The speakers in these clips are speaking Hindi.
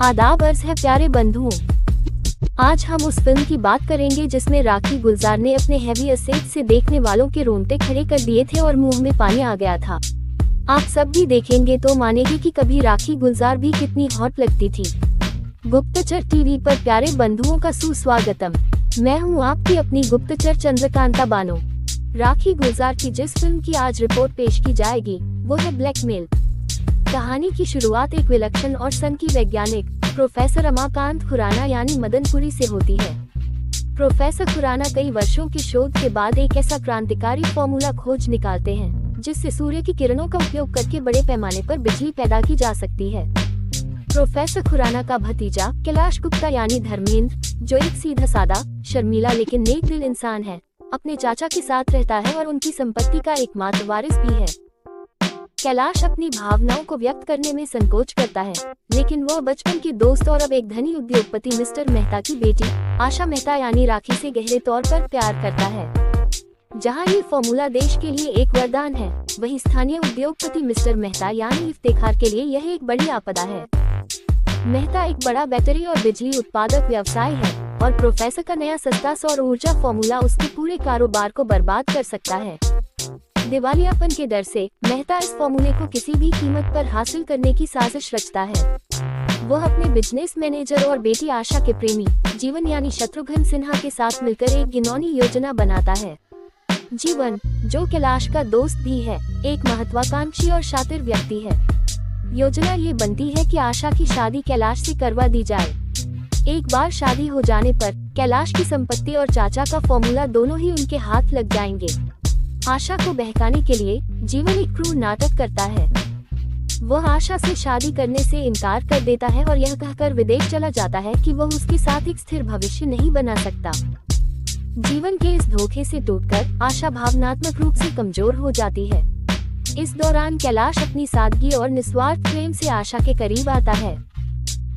आदाब अर्ज है प्यारे बंधुओं। आज हम उस फिल्म की बात करेंगे जिसमें राखी गुलजार ने अपने हैवी एसेट से देखने वालों के रोंगटे खड़े कर दिए थे और मुंह में पानी आ गया था। आप सब भी देखेंगे तो मानेंगे कि कभी राखी गुलजार भी कितनी हॉट लगती थी। गुप्तचर टीवी पर प्यारे बंधुओं का सुस्वागतम। मैं हूं आपकी अपनी गुप्तचर चंद्रकांता बानो। राखी गुलजार की जिस फिल्म की आज रिपोर्ट पेश की जाएगी वो है ब्लैकमेल। कहानी की शुरुआत एक विलक्षण और सनकी वैज्ञानिक प्रोफेसर रमाकांत खुराना यानी मदनपुरी से होती है। प्रोफेसर खुराना कई वर्षों की शोध के बाद एक ऐसा क्रांतिकारी फॉर्मूला खोज निकालते हैं जिससे सूर्य की किरणों का उपयोग करके बड़े पैमाने पर बिजली पैदा की जा सकती है। प्रोफेसर खुराना का भतीजा कैलाश गुप्ता यानी धर्मेंद्र, जो एक सीधा सादा, शर्मीला लेकिन नेक दिल इंसान है, अपने चाचा के साथ रहता है और उनकी संपत्ति का एकमात्र वारिस भी है। कैलाश अपनी भावनाओं को व्यक्त करने में संकोच करता है, लेकिन वह बचपन के दोस्त और अब एक धनी उद्योगपति मिस्टर मेहता की बेटी आशा मेहता यानी राखी से गहरे तौर पर प्यार करता है। जहां ये फॉर्मूला देश के लिए एक वरदान है, वहीं स्थानीय उद्योगपति मिस्टर मेहता यानी इफ्तेखार के लिए यह एक बड़ी आपदा है। मेहता एक बड़ा बैटरी और बिजली उत्पादक व्यवसाय है और प्रोफेसर का नया सस्ता सौर ऊर्जा फॉर्मूला उसके पूरे कारोबार को बर्बाद कर सकता है। दिवालियापन के डर से मेहता इस फॉर्मूले को किसी भी कीमत पर हासिल करने की साजिश रचता है। वह अपने बिजनेस मैनेजर और बेटी आशा के प्रेमी जीवन यानी शत्रुघ्न सिन्हा के साथ मिलकर एक घिनौनी योजना बनाता है। जीवन, जो कैलाश का दोस्त भी है, एक महत्वाकांक्षी और शातिर व्यक्ति है। योजना ये बनती है कि आशा की शादी कैलाश से करवा दी जाए। एक बार शादी हो जाने पर कैलाश की संपत्ति और चाचा का फॉर्मूला दोनों ही उनके हाथ लग जाएंगे। आशा को बहकाने के लिए जीवन एक क्रूर नाटक करता है। वह आशा से शादी करने से इनकार कर देता है और यह कहकर विदेश चला जाता है कि वह उसके साथ एक स्थिर भविष्य नहीं बना सकता। जीवन के इस धोखे से टूटकर आशा भावनात्मक रूप से कमजोर हो जाती है। इस दौरान कैलाश अपनी सादगी और निस्वार्थ प्रेम से आशा के करीब आता है।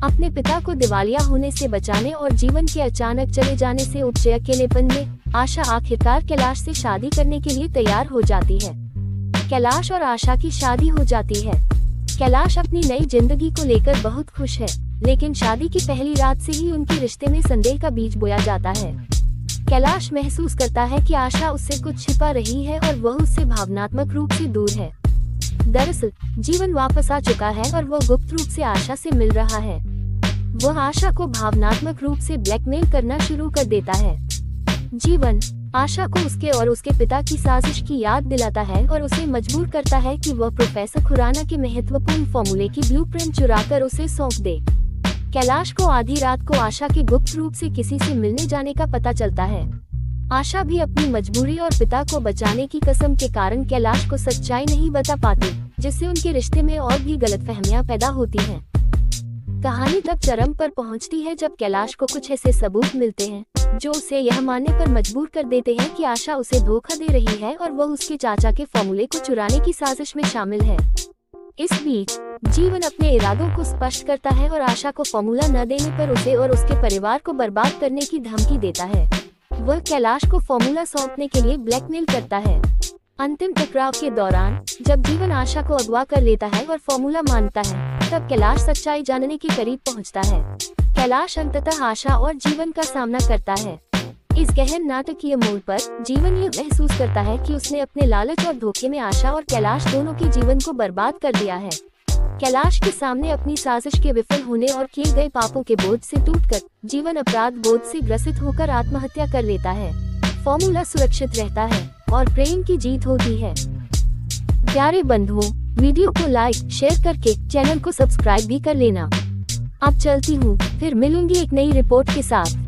अपने पिता को दिवालिया होने से बचाने और जीवन के अचानक चले जाने से उपजे अकेलेपन में आशा आखिरकार कैलाश से शादी करने के लिए तैयार हो जाती है। कैलाश और आशा की शादी हो जाती है। कैलाश अपनी नई जिंदगी को लेकर बहुत खुश है, लेकिन शादी की पहली रात से ही उनके रिश्ते में संदेह का बीज बोया जाता है। कैलाश महसूस करता है कि आशा उससे कुछ छिपा रही है और वह उससे भावनात्मक रूप से दूर है। दरअसल जीवन वापस आ चुका है और वह गुप्त रूप से आशा से मिल रहा है। वह आशा को भावनात्मक रूप से ब्लैकमेल करना शुरू कर देता है। जीवन आशा को उसके और उसके पिता की साजिश की याद दिलाता है और उसे मजबूर करता है कि वह प्रोफेसर खुराना के महत्वपूर्ण फॉर्मूले की ब्लूप्रिंट चुराकर उसे सौंप दे। कैलाश को आधी रात को आशा के गुप्त रूप से किसी से मिलने जाने का पता चलता है। आशा भी अपनी मजबूरी और पिता को बचाने की कसम के कारण कैलाश को सच्चाई नहीं बता पाती, जिससे उनके रिश्ते में और भी गलतफहमियां पैदा होती हैं। कहानी तब चरम पर पहुंचती है जब कैलाश को कुछ ऐसे सबूत मिलते हैं जो उसे यह मानने पर मजबूर कर देते हैं कि आशा उसे धोखा दे रही है और वह उसके चाचा के फॉर्मूले को चुराने की साजिश में शामिल है। इस बीच जीवन अपने इरादों को स्पष्ट करता है और आशा को फॉर्मूला न देने पर उसे और उसके परिवार को बर्बाद करने की धमकी देता है। वह कैलाश को फॉर्मूला सौंपने के लिए ब्लैकमेल करता है। अंतिम टकराव के दौरान जब जीवन आशा को अगवा कर लेता है और फॉर्मूला मानता है, तब कैलाश सच्चाई जानने के करीब पहुंचता है। कैलाश अंततः आशा और जीवन का सामना करता है। इस गहन नाटकीय मोड़ पर जीवन ये महसूस करता है कि उसने अपने लालच और धोखे में आशा और कैलाश दोनों के जीवन को बर्बाद कर दिया है। कैलाश के सामने अपनी साजिश के विफल होने और किए गए पापों के बोझ से टूटकर जीवन अपराध बोध से ग्रसित होकर आत्महत्या कर लेता है। फॉर्मूला सुरक्षित रहता है और प्रेम की जीत होती है। प्यारे बंधुओं, वीडियो को लाइक शेयर करके चैनल को सब्सक्राइब भी कर लेना। अब चलती हूँ, फिर मिलूंगी एक नई रिपोर्ट के साथ।